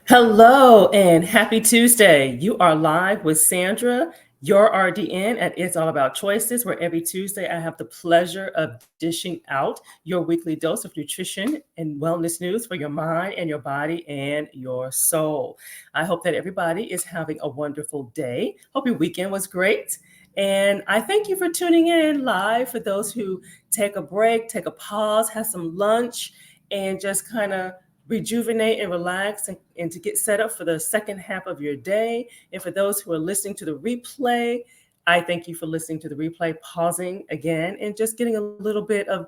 Hello and happy Tuesday. You are live with Sandra, your RDN at It's All About Choices, where every Tuesday I have the pleasure of dishing out your weekly dose of nutrition and wellness news for your mind and your body and your soul. I hope that everybody is having a wonderful day. Hope your weekend was great. And I thank you for tuning in live for those who take a break, take a pause, have some lunch, and just kind of rejuvenate and relax and to get set up for the second half of your day. And for those who are listening to the replay, I thank you for listening to the replay, pausing again, and just getting a little bit of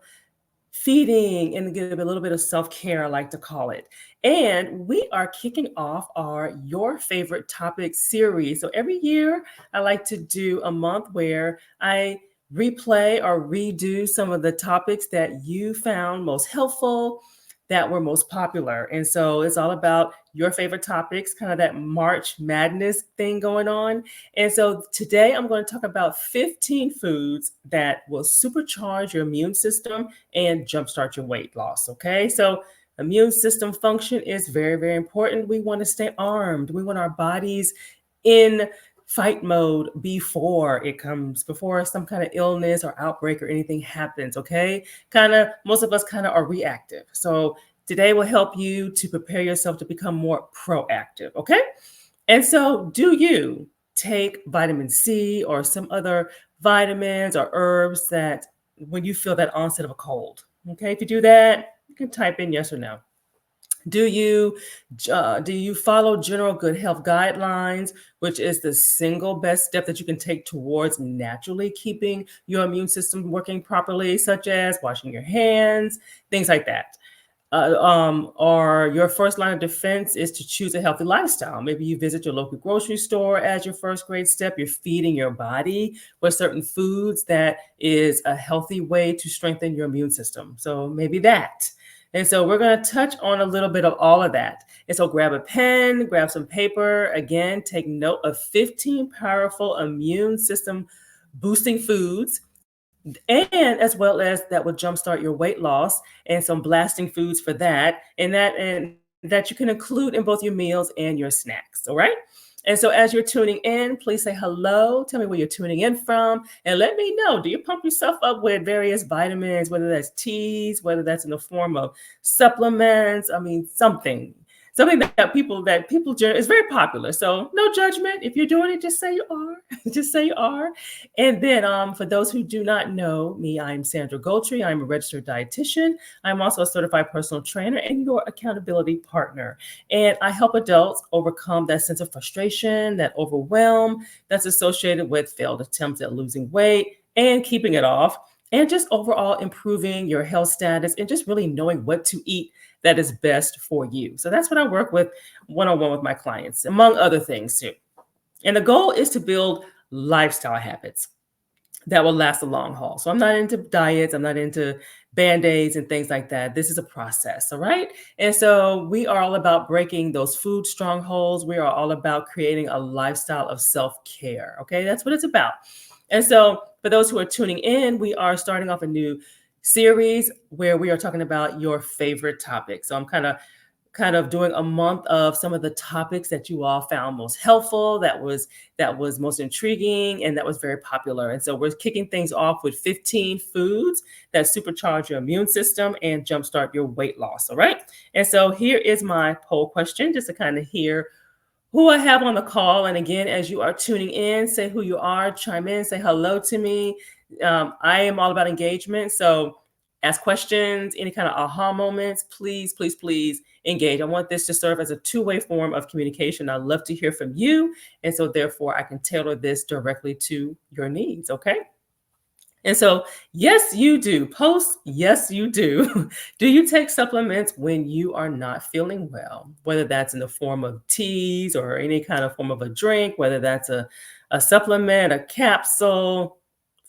feeding and get a little bit of self-care, I like to call it. And we are kicking off our Your Favorite Topic series. So every year I like to do a month where I replay or redo some of the topics that you found most helpful, that were most popular. And so it's all about your favorite topics, kind of that March Madness thing going on. And so today I'm going to talk about 15 foods that will supercharge your immune system and jumpstart your weight loss. Okay. So immune system function is very, very important. We want to stay armed. We want our bodies in fight mode before some kind of illness or outbreak or anything happens. Okay. Most of us kind of are reactive. So today will help you to prepare yourself to become more proactive. Okay. And so, do you take vitamin C or some other vitamins or herbs that when you feel that onset of a cold? Okay, if you do that, you can type in yes or no. Do you do you follow general good health guidelines, which is the single best step that you can take towards naturally keeping your immune system working properly, such as washing your hands, things like that? Or your first line of defense is to choose a healthy lifestyle. Maybe you visit your local grocery store as your first great step. You're feeding your body with certain foods that is a healthy way to strengthen your immune system. So maybe that. And so we're going to touch on a little bit of all of that. And so grab a pen, grab some paper. Again, take note of 15 powerful immune system boosting foods and as well as that will jumpstart your weight loss and some blasting foods for that and that you can include in both your meals and your snacks. All right. And so as you're tuning in, please say hello. Tell me where you're tuning in from and let me know. Do you pump yourself up with various vitamins, whether that's teas, whether that's in the form of supplements? I mean, something that people is very popular. So no judgment. If you're doing it, just say you are. Just say you are. And then for those who do not know me, I'm Sandra Goltry. I'm a registered dietitian. I'm also a certified personal trainer and your accountability partner. And I help adults overcome that sense of frustration, that overwhelm that's associated with failed attempts at losing weight and keeping it off, and just overall improving your health status and just really knowing what to eat that is best for you. So that's what I work with one on one with my clients, among other things too. And the goal is to build lifestyle habits that will last a long haul. So I'm not into diets, I'm not into band-aids and things like that. This is a process, all right? And so we are all about breaking those food strongholds. We are all about creating a lifestyle of self-care, okay? That's what it's about. And so for those who are tuning in, we are starting off a new series where we are talking about your favorite topics. So I'm kind of doing a month of some of the topics that you all found most helpful, that was most intriguing, and that was very popular. And so we're kicking things off with 15 foods that supercharge your immune system and jumpstart your weight loss. All right. And so here is my poll question, just to kind of hear who I have on the call. And again, as you are tuning in, say who you are, chime in, say hello to me. I am all about engagement. So ask questions, any kind of aha moments, please, please, please engage. I want this to serve as a two-way form of communication. I love to hear from you. And so therefore I can tailor this directly to your needs. Okay. And so, yes, you do. Post, yes, you do. Do you take supplements when you are not feeling well? Whether that's in the form of teas or any kind of form of a drink, whether that's a supplement, a capsule,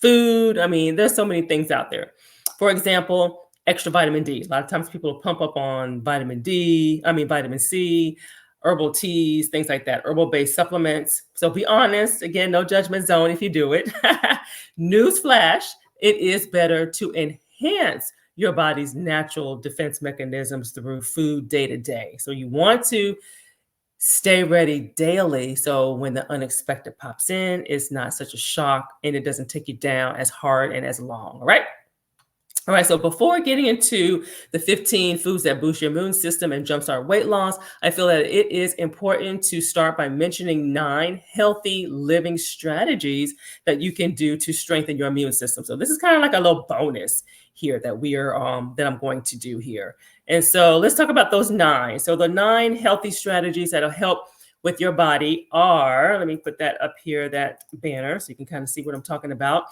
food. I mean, there's so many things out there. For example, extra vitamin D. A lot of times people pump up on vitamin C, herbal teas, things like that, herbal based supplements. So be honest. Again, no judgment zone if you do it. Newsflash, it is better to enhance your body's natural defense mechanisms through food day to day. So you want to Stay ready daily so when the unexpected pops in, it's not such a shock and it doesn't take you down as hard and as long. All right. All right, so before getting into the 15 foods that boost your immune system and jumpstart weight loss, I feel that it is important to start by mentioning 9 healthy living strategies that you can do to strengthen your immune system. So this is kind of like a little bonus here that we are that I'm going to do here. And so let's talk about those 9. So the 9 healthy strategies that'll help with your body are, let me put that up here, that banner, so you can kind of see what I'm talking about.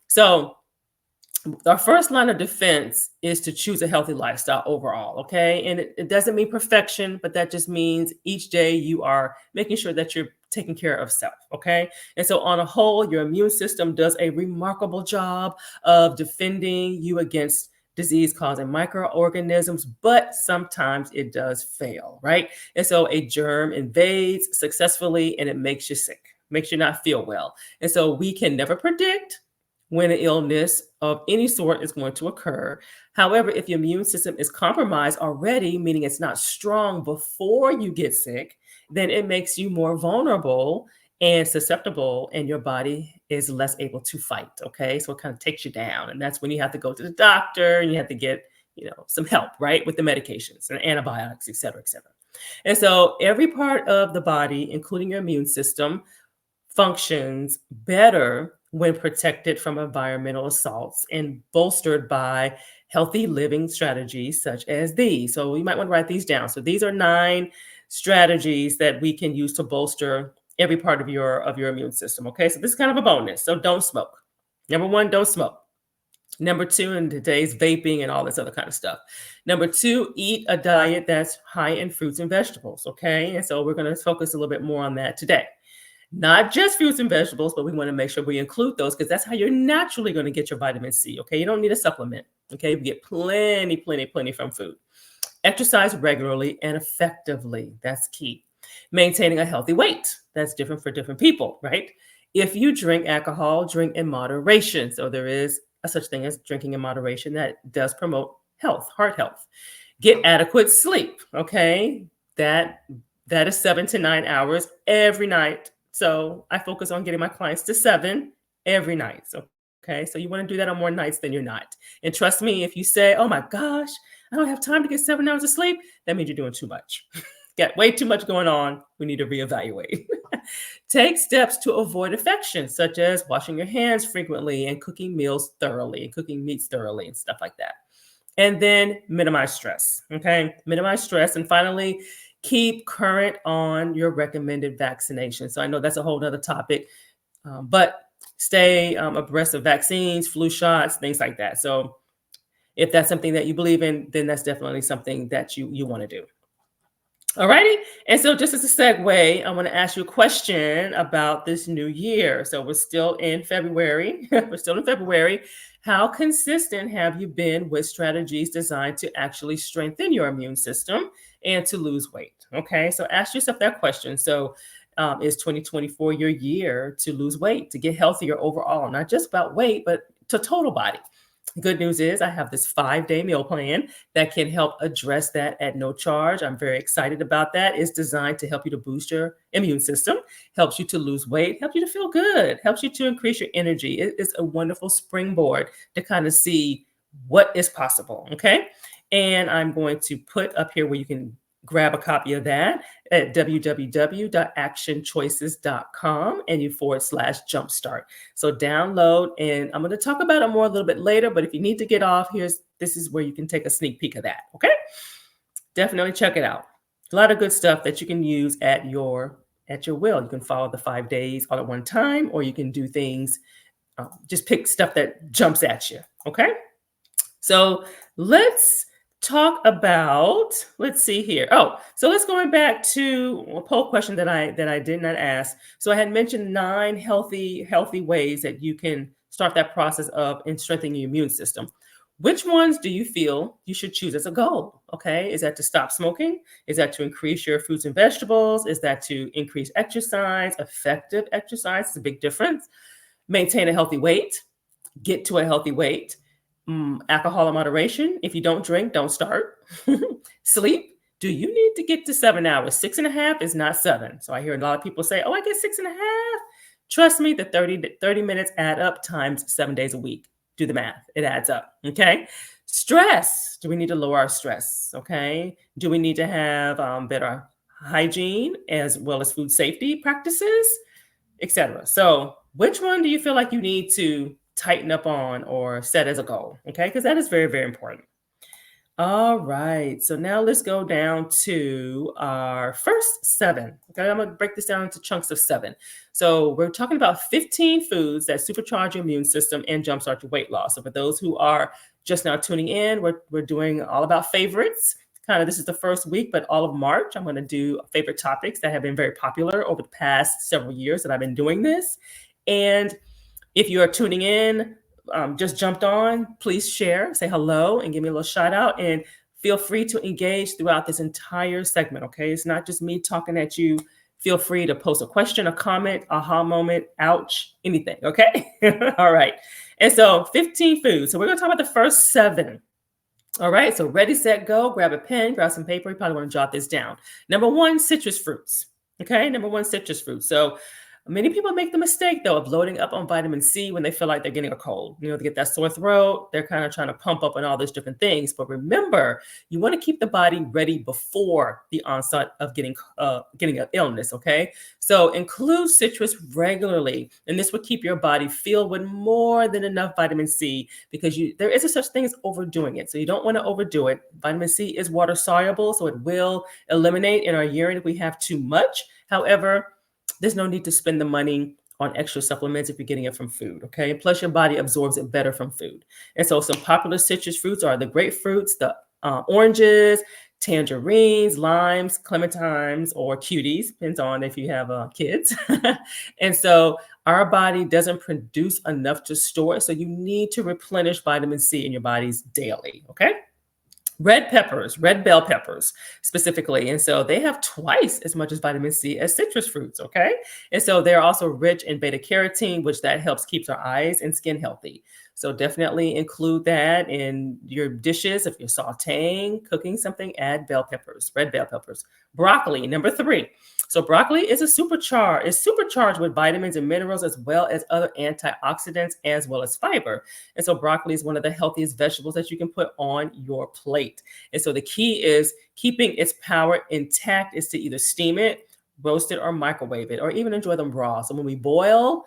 So our first line of defense is to choose a healthy lifestyle overall, okay? And it doesn't mean perfection, but that just means each day you are making sure that you're taking care of self, okay? And so, on a whole, your immune system does a remarkable job of defending you against disease causing microorganisms, but sometimes it does fail, right? And so, a germ invades successfully and it makes you sick, makes you not feel well. And so, we can never predict when an illness of any sort is going to occur. However, if your immune system is compromised already, meaning it's not strong before you get sick, then it makes you more vulnerable and susceptible, and your body is less able to fight. Okay. So it kind of takes you down. And that's when you have to go to the doctor and you have to get, some help, right? With the medications and antibiotics, et cetera, et cetera. And so every part of the body, including your immune system, functions better when protected from environmental assaults and bolstered by healthy living strategies such as these. So you might want to write these down. So these are 9 strategies that we can use to bolster every part of your immune system. Okay, so this is kind of a bonus. So don't smoke. Number 1, don't smoke. Number 2, in today's vaping and all this other kind of stuff. Number 2, eat a diet that's high in fruits and vegetables. Okay, and so we're going to focus a little bit more on that today. Not just fruits and vegetables, but we want to make sure we include those because that's how you're naturally going to get your vitamin C. Okay. You don't need a supplement. Okay. We get plenty from food. Exercise regularly and effectively. That's key. Maintaining a healthy weight. That's different for different people, right? If you drink alcohol, drink in moderation. So there is a such thing as drinking in moderation that does promote health, heart health. Get adequate sleep. Okay. That is 7 to 9 hours every night. So I focus on getting my clients to 7 every night. So, okay. So you want to do that on more nights than you're not. And trust me, if you say, oh my gosh, I don't have time to get 7 hours of sleep, that means you're doing too much. Got way too much going on. We need to reevaluate. Take steps to avoid infections, such as washing your hands frequently and cooking meals thoroughly and cooking meats thoroughly and stuff like that. And then minimize stress. Okay. Minimize stress. And finally, keep current on your recommended vaccination. So I know that's a whole other topic, but stay abreast of vaccines, flu shots, things like that. So if that's something that you believe in, then that's definitely something that you want to do. All righty. And so just as a segue, I want to ask you a question about this new year. So we're still in February. We're still in February. How consistent have you been with strategies designed to actually strengthen your immune system and to lose weight? Okay. So ask yourself that question. So is 2024 your year to lose weight, to get healthier overall, not just about weight, but to total body? Good news is I have this 5-day meal plan that can help address that at no charge. I'm very excited about that. It's designed to help you to boost your immune system, helps you to lose weight, helps you to feel good, helps you to increase your energy. It is a wonderful springboard to kind of see what is possible. Okay. And I'm going to put up here where you can grab a copy of that at www.actionchoices.com and you /jumpstart. So download, and I'm going to talk about it more a little bit later, but if you need to get off, this is where you can take a sneak peek of that. Okay. Definitely check it out. A lot of good stuff that you can use at your will. You can follow the 5 days all at one time, or you can do things, just pick stuff that jumps at you. Okay. So let's talk about, let's see here. Oh, so let's going back to a poll question that I did not ask. So I had mentioned 9 healthy ways that you can start that process of in strengthening your immune system. Which ones do you feel you should choose as a goal? Okay. Is that to stop smoking? Is that to increase your fruits and vegetables? Is that to increase exercise, effective exercise? It's a big difference. Maintain a healthy weight, get to a healthy weight. Alcohol in moderation. If you don't drink, don't start. Sleep, Do you need to get to 7 hours? 6.5 is not 7. So I hear a lot of people say, oh, I get 6.5. Trust me, the 30 minutes add up times 7 days a week. Do the math. It adds up. Okay. Stress. Do we need to lower our stress? Okay. Do we need to have better hygiene as well as food safety practices, etc.? So, which one do you feel like you need to tighten up on or set as a goal? Okay. Because that is very, very important. All right. So now let's go down to our first 7. Okay. I'm going to break this down into chunks of 7. So we're talking about 15 foods that supercharge your immune system and jumpstart your weight loss. So for those who are just now tuning in, we're doing all about favorites. Kind of this is the first week, but all of March, I'm going to do favorite topics that have been very popular over the past several years that I've been doing this. And if you are tuning in, just jumped on, please share, say hello, and give me a little shout out. And feel free to engage throughout this entire segment. Okay. It's not just me talking at you. Feel free to post a question, a comment, aha moment, ouch, anything. Okay. All right. And so 15 foods. So we're going to talk about the first 7. All right. So ready, set, go. Grab a pen, grab some paper. You probably want to jot this down. Number 1, citrus fruits. Okay. Number 1, citrus fruits. So many people make the mistake, though, of loading up on vitamin C when they feel like they're getting a cold. They get that sore throat. They're kind of trying to pump up on all those different things. But remember, you want to keep the body ready before the onset of getting an illness, okay? So include citrus regularly, and this will keep your body filled with more than enough vitamin C because there is a such thing as overdoing it. So you don't want to overdo it. Vitamin C is water soluble, so it will eliminate in our urine if we have too much. However, there's no need to spend the money on extra supplements if you're getting it from food, okay? Plus, your body absorbs it better from food. And so some popular citrus fruits are the grapefruits, the oranges, tangerines, limes, clementines, or cuties, depends on if you have kids. And so our body doesn't produce enough to store, so you need to replenish vitamin C in your bodies daily, okay? Red peppers, red bell peppers specifically. And so they have twice as much as vitamin C as citrus fruits, okay? And so they're also rich in beta carotene, which that helps keeps our eyes and skin healthy. So definitely include that in your dishes. If you're sauteing, cooking something, add bell peppers, red bell peppers. Broccoli, number 3. So broccoli is supercharged with vitamins and minerals as well as other antioxidants as well as fiber. And so broccoli is one of the healthiest vegetables that you can put on your plate. And so the key is keeping its power intact is to either steam it, roast it, or microwave it, or even enjoy them raw. So when we boil,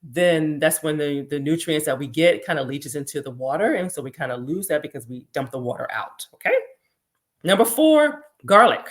then that's when the nutrients that we get kind of leaches into the water. And so we kind of lose that because we dump the water out. Okay. Number 4, garlic.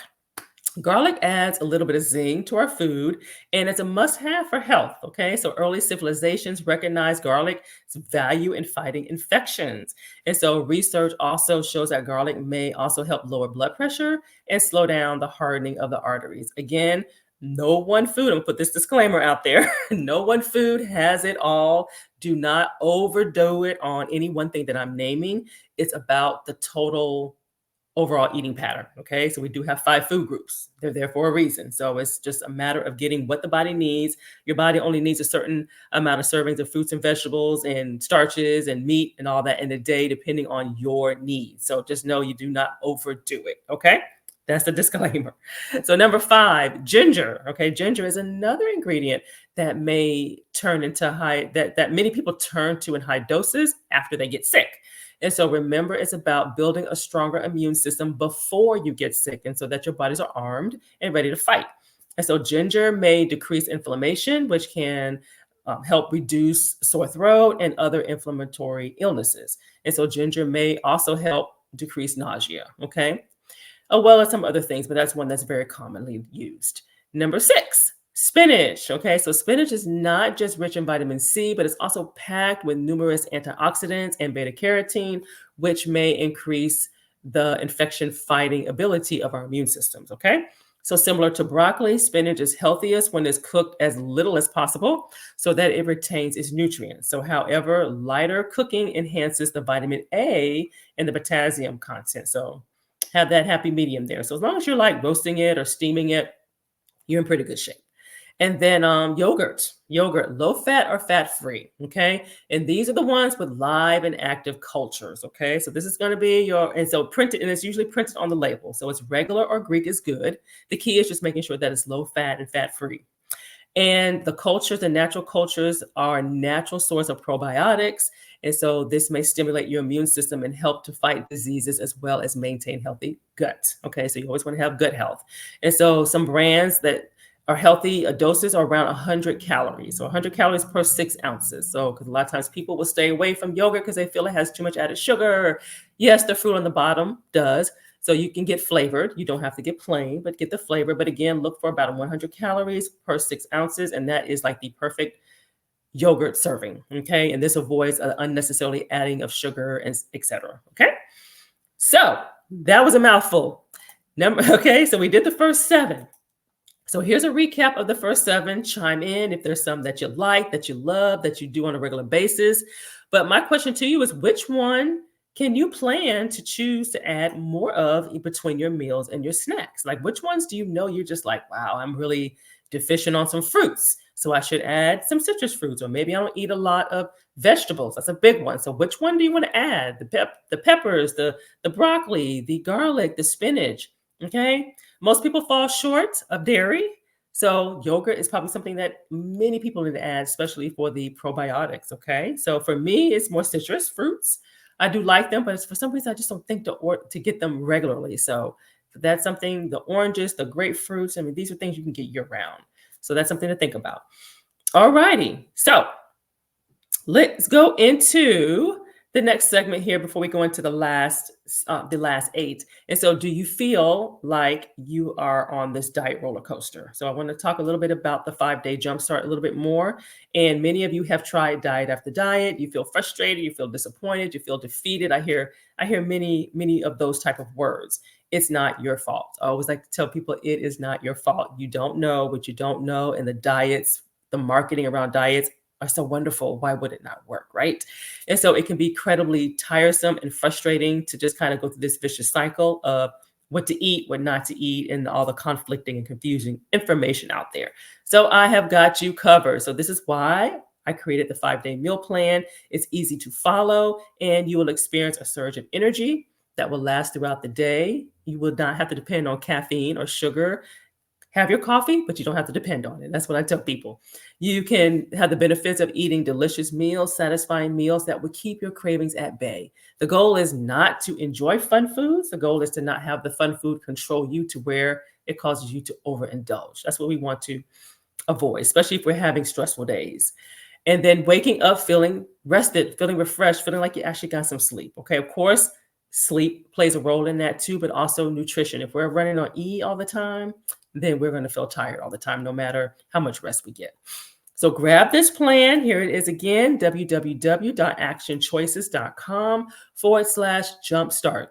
Garlic adds a little bit of zing to our food, and it's a must-have for health, okay? So early civilizations recognized garlic's value in fighting infections. And so research also shows that garlic may also help lower blood pressure and slow down the hardening of the arteries. Again, no one food, I'm gonna put this disclaimer out there, no one food has it all. Do not overdo it on any one thing that I'm naming. It's about the total overall eating pattern. Okay. So we do have 5 food groups. They're there for a reason. So it's just a matter of getting what the body needs. Your body only needs a certain amount of servings of fruits and vegetables and starches and meat and all that in a day, depending on your needs. So just know you do not overdo it. Okay. That's the disclaimer. So number 5, ginger. Okay. Ginger is another ingredient that may turn into that many people turn to in high doses after they get sick. And so remember, it's about building a stronger immune system before you get sick, and so that your bodies are armed and ready to fight. And so ginger may decrease inflammation, which can help reduce sore throat and other inflammatory illnesses. And so ginger may also help decrease nausea, okay? As well as some other things, but that's one that's very commonly used. Number 6, spinach. Okay, so spinach is not just rich in vitamin C, but it's also packed with numerous antioxidants and beta carotene, which may increase the infection fighting ability of our immune systems. Okay, so similar to broccoli, spinach is healthiest when it's cooked as little as possible so that it retains its nutrients. So, however, lighter cooking enhances the vitamin A and the potassium content. So, have that happy medium there. So, as long as you're like roasting it or steaming it, you're in pretty good shape. And then yogurt, low fat or fat free. Okay. And these are the ones with live and active cultures. Okay. So this is going to be and so printed, and it's usually printed on the label. So it's regular or Greek is good. The key is just making sure that it's low fat and fat free. And the natural cultures are a natural source of probiotics. And so this may stimulate your immune system and help to fight diseases as well as maintain healthy gut. Okay, so you always want to have gut health. And so some brands that are healthy doses are around 100 calories. So 100 calories per 6 ounces. So because a lot of times people will stay away from yogurt because they feel it has too much added sugar. Yes, the fruit on the bottom does. So you can get flavored. You don't have to get plain, but get the flavor. But again, look for about 100 calories per 6 ounces. And that is like the perfect yogurt serving. Okay. And this avoids unnecessarily adding of sugar and etc. Okay. So that was a mouthful. Okay. So we did the first 7. So here's a recap of the first 7. Chime in if there's some that you like, that you love, that you do on a regular basis. But my question to you is, which one can you plan to choose to add more of between your meals and your snacks? Like, which ones do you know you're just like, wow, I'm really deficient on some fruits, so I should add some citrus fruits, or maybe I don't eat a lot of vegetables. That's a big one. So which one do you want to add? The peppers, the broccoli, the garlic, the spinach. Okay. Most people fall short of dairy. So yogurt is probably something that many people need to add, especially for the probiotics. Okay. So for me, it's more citrus fruits. I do like them, but for some reason, I just don't think to get them regularly. So that's something, the oranges, the grapefruits, I mean, these are things you can get year round. So that's something to think about. All righty. So let's go into the next segment here before we go into the last 8. And so do you feel like you are on this diet roller coaster? So I want to talk a little bit about the 5-day Jumpstart a little bit more. And many of you have tried diet after diet. You feel frustrated, you feel disappointed, you feel defeated. I hear many of those type of words. It's not your fault. I always like to tell people it is not your fault. You don't know what you don't know. And the diets, the marketing around diets are so wonderful. Why would it not work, right? And so it can be incredibly tiresome and frustrating to just kind of go through this vicious cycle of what to eat, what not to eat, and all the conflicting and confusing information out there. So I have got you covered. So this is why I created the 5-day meal plan. It's easy to follow, and you will experience a surge of energy that will last throughout the day. You will not have to depend on caffeine or sugar. Have your coffee, but you don't have to depend on it. That's what I tell people. You can have the benefits of eating delicious meals, satisfying meals that will keep your cravings at bay. The goal is not to enjoy fun foods. The goal is to not have the fun food control you to where it causes you to overindulge. That's what we want to avoid, especially if we're having stressful days. And then waking up feeling rested, feeling refreshed, feeling like you actually got some sleep. Okay, of course, sleep plays a role in that too, but also nutrition. If we're running on E all the time, then we're going to feel tired all the time, no matter how much rest we get. So grab this plan. Here it is again, www.actionchoices.com/jumpstart.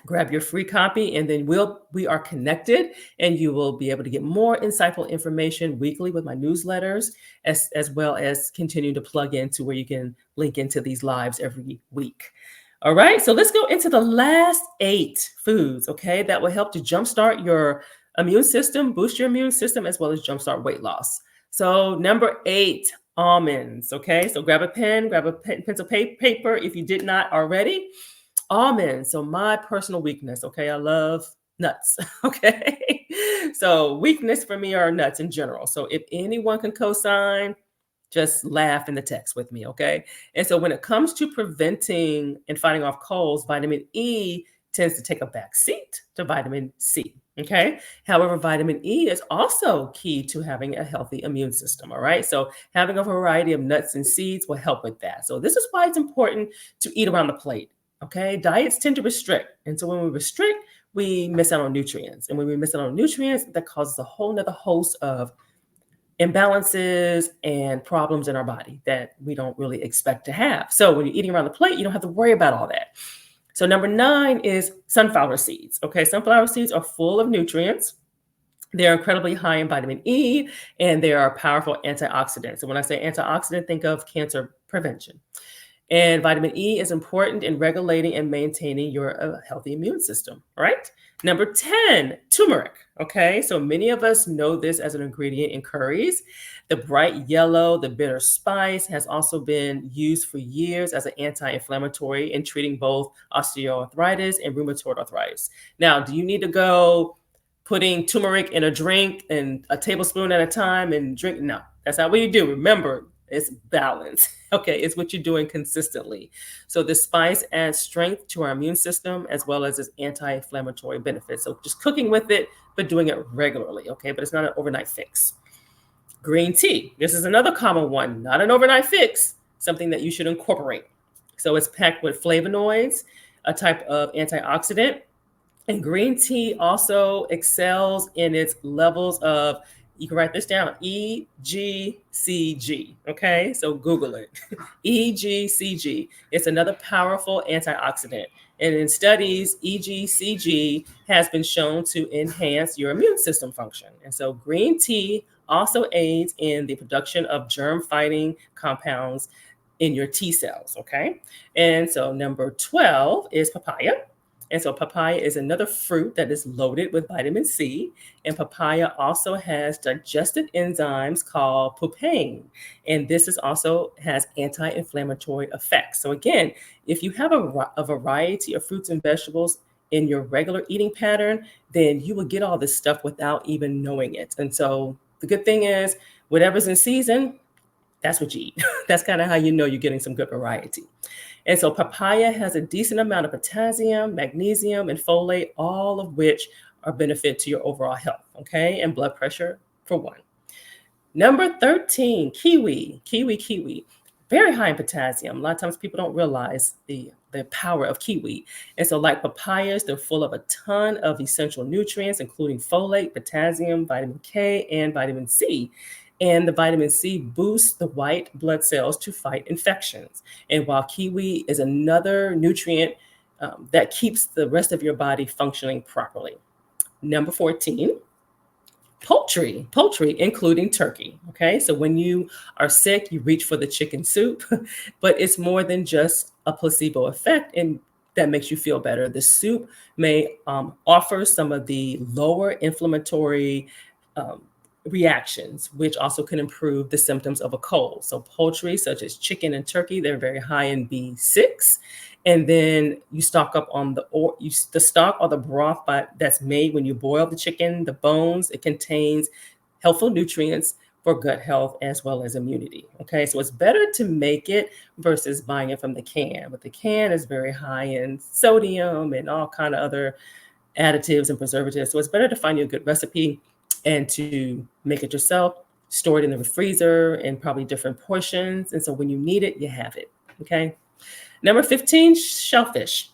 Grab your free copy, and then we are connected, and you will be able to get more insightful information weekly with my newsletters, as well as continue to plug into where you can link into these lives every week. All right, so let's go into the last 8 foods, okay, that will help to jumpstart your immune system, boost your immune system, as well as jumpstart weight loss. So number 8, almonds, okay? So grab a pen, grab a pencil, paper if you did not already. Almonds, so my personal weakness, okay? I love nuts, okay? So weakness for me are nuts in general. So if anyone can co-sign, just laugh in the text with me, okay? And so when it comes to preventing and fighting off colds, vitamin E tends to take a back seat to vitamin C, okay? However, vitamin E is also key to having a healthy immune system, all right? So having a variety of nuts and seeds will help with that. So this is why it's important to eat around the plate, okay? Diets tend to restrict. And so when we restrict, we miss out on nutrients. And when we miss out on nutrients, that causes a whole nother host of imbalances and problems in our body that we don't really expect to have. So when you're eating around the plate, you don't have to worry about all that. So number 9 is sunflower seeds. Okay, sunflower seeds are full of nutrients. They're incredibly high in vitamin E, and they are powerful antioxidants. And when I say antioxidant, think of cancer prevention. And vitamin E is important in regulating and maintaining your healthy immune system, right? Number 10, turmeric. Okay, so many of us know this as an ingredient in curries. The bright yellow, the bitter spice has also been used for years as an anti inflammatory in treating both osteoarthritis and rheumatoid arthritis. Now, do you need to go putting turmeric in a drink and a tablespoon at a time and drink? No, that's not what you do. Remember, it's balance. Okay, it's what you're doing consistently. So the spice adds strength to our immune system as well as its anti-inflammatory benefits. So just cooking with it, but doing it regularly. Okay, but it's not an overnight fix. Green tea. This is another common one, not an overnight fix, something that you should incorporate. So it's packed with flavonoids, a type of antioxidant, and green tea also excels in its levels of, you can write this down, EGCG. Okay, so Google it. EGCG. It's another powerful antioxidant. And in studies, EGCG has been shown to enhance your immune system function. And so green tea also aids in the production of germ fighting compounds in your T cells. Okay. And so number 12 is papaya. And so papaya is another fruit that is loaded with vitamin C. And papaya also has digestive enzymes called papain. And this is also has anti-inflammatory effects. So again, if you have a variety of fruits and vegetables in your regular eating pattern, then you will get all this stuff without even knowing it. And so the good thing is, whatever's in season, that's what you eat. That's kind of how you know you're getting some good variety. And so papaya has a decent amount of potassium, magnesium, and folate, all of which are benefit to your overall health, okay? And blood pressure for one. Number 13, kiwi. Kiwi. Very high in potassium. A lot of times people don't realize the power of kiwi. And so like papayas, they're full of a ton of essential nutrients, including folate, potassium, vitamin K, and vitamin C. And the vitamin C boosts the white blood cells to fight infections. And while kiwi is another nutrient that keeps the rest of your body functioning properly. Number 14, poultry, including turkey. Okay, so when you are sick, you reach for the chicken soup, but it's more than just a placebo effect and that makes you feel better. The soup may offer some of the lower inflammatory reactions, which also can improve the symptoms of a cold. So poultry, such as chicken and turkey, they're very high in B6. And then you stock up on the stock or the broth that's made when you boil the chicken, the bones. It contains helpful nutrients for gut health as well as immunity. Okay, so it's better to make it versus buying it from the can. But the can is very high in sodium and all kind of other additives and preservatives. So it's better to find you a good recipe and to make it yourself, store it in the freezer in probably different portions. And so when you need it, you have it. Okay. Number 15, shellfish.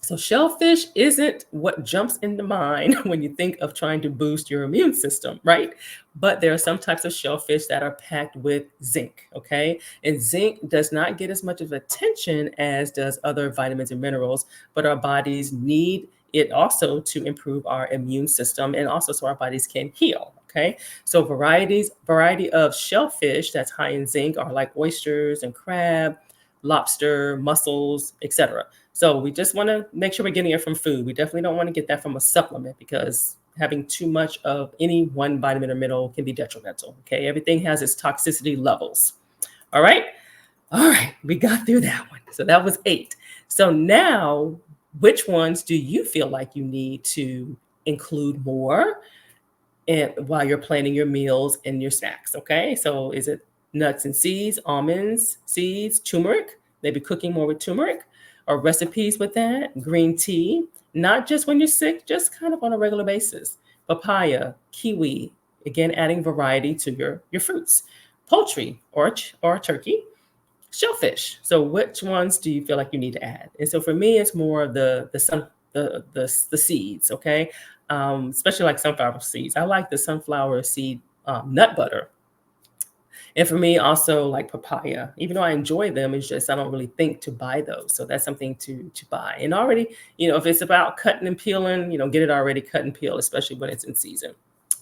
So shellfish isn't what jumps into mind when you think of trying to boost your immune system, right? But there are some types of shellfish that are packed with zinc, okay? And zinc does not get as much of attention as does other vitamins and minerals, but our bodies need it also to improve our immune system and also so our bodies can heal, okay? So variety of shellfish that's high in zinc are like oysters and crab, lobster, mussels, etc. So we just want to make sure we're getting it from food. We definitely don't want to get that from a supplement because having too much of any one vitamin or mineral can be detrimental, okay? Everything has its toxicity levels. All right, we got through that one. So that was 8. So now, which ones do you feel like you need to include more and while you're planning your meals and your snacks? Okay, so is it nuts and seeds, almonds, seeds, turmeric, maybe cooking more with turmeric, or recipes with that, green tea, not just when you're sick, just kind of on a regular basis, papaya, kiwi, again, adding variety to your fruits, poultry or turkey, shellfish. So which ones do you feel like you need to add? And so for me, it's more of the seeds, okay? Especially like sunflower seeds. I like the sunflower seed nut butter. And for me, also like papaya, even though I enjoy them, it's just I don't really think to buy those. So that's something to buy. And already, if it's about cutting and peeling, get it already cut and peel, especially when it's in season.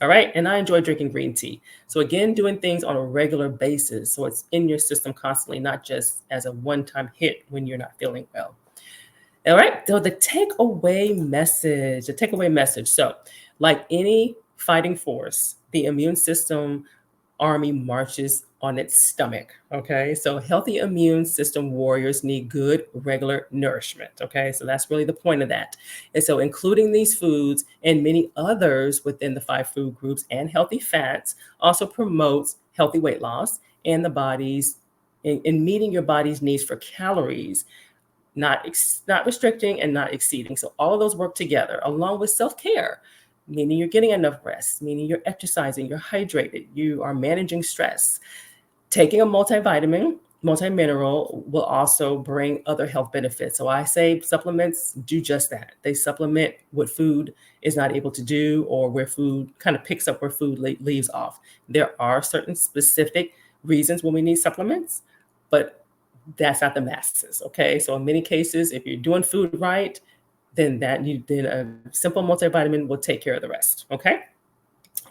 All right. And I enjoy drinking green tea. So, again, doing things on a regular basis. So it's in your system constantly, not just as a one time hit when you're not feeling well. All right. So, the takeaway message. So, like any fighting force, the immune system army marches on its stomach. Okay. So healthy immune system warriors need good, regular nourishment. Okay. So that's really the point of that. And so, including these foods and many others within the five food groups and healthy fats also promotes healthy weight loss and the body's in meeting your body's needs for calories, not restricting and not exceeding. So all of those work together along with self-care, meaning you're getting enough rest, meaning you're exercising, you're hydrated, you are managing stress. Taking a multivitamin, multi-mineral will also bring other health benefits. So I say supplements do just that. They supplement what food is not able to do or where food kind of picks up where food leaves off. There are certain specific reasons when we need supplements, but that's not the masses. Okay. So in many cases, if you're doing food right, then a simple multivitamin will take care of the rest. Okay.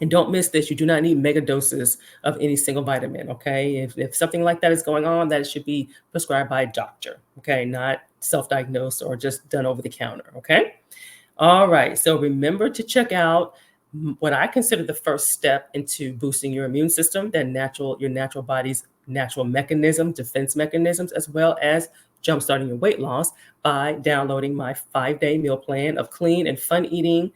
And don't miss this. You do not need mega doses of any single vitamin. Okay. If something like that is going on, that should be prescribed by a doctor. Okay. Not self-diagnosed or just done over the counter. Okay. All right. So remember to check out what I consider the first step into boosting your immune system, your natural body's natural mechanism, defense mechanisms, as well as jumpstarting your weight loss by downloading my 5-day meal plan of clean and fun eating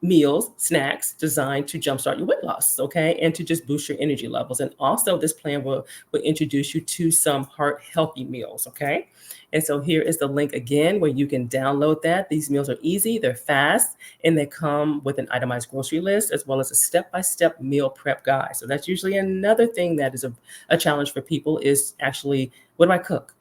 meals, snacks designed to jumpstart your weight loss, okay, and to just boost your energy levels. And also, this plan will introduce you to some heart healthy meals, okay. And so here is the link again where you can download that. These meals are easy, they're fast, and they come with an itemized grocery list as well as a step-by-step meal prep guide. So that's usually another thing that is a challenge for people is actually, what do I cook?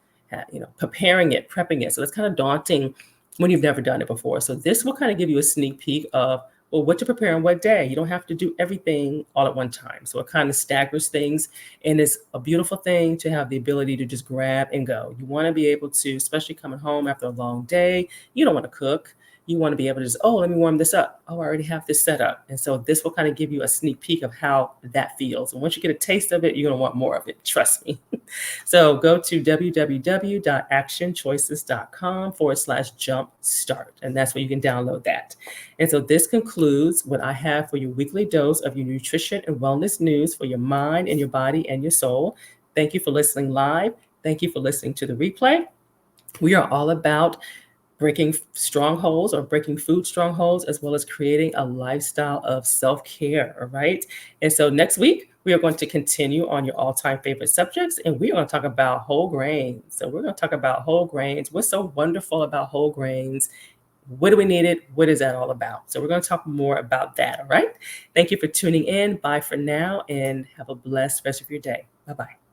Preparing it, prepping it. So it's kind of daunting when you've never done it before. So this will kind of give you a sneak peek of, well, what to prepare on what day. You don't have to do everything all at one time. So it kind of staggers things. And it's a beautiful thing to have the ability to just grab and go. You want to be able to, especially coming home after a long day, you don't want to cook. You want to be able to just, oh, let me warm this up. Oh, I already have this set up. And so this will kind of give you a sneak peek of how that feels. And once you get a taste of it, you're going to want more of it. Trust me. So go to www.actionchoices.com/jumpstart. And that's where you can download that. And so this concludes what I have for your weekly dose of your nutrition and wellness news for your mind and your body and your soul. Thank you for listening live. Thank you for listening to the replay. We are all about breaking strongholds or breaking food strongholds, as well as creating a lifestyle of self-care. All right. And so next week, we are going to continue on your all-time favorite subjects, and we're going to talk about whole grains. So we're going to talk about whole grains. What's so wonderful about whole grains? What do we need it? What is that all about? So we're going to talk more about that. All right. Thank you for tuning in. Bye for now, and have a blessed rest of your day. Bye-bye.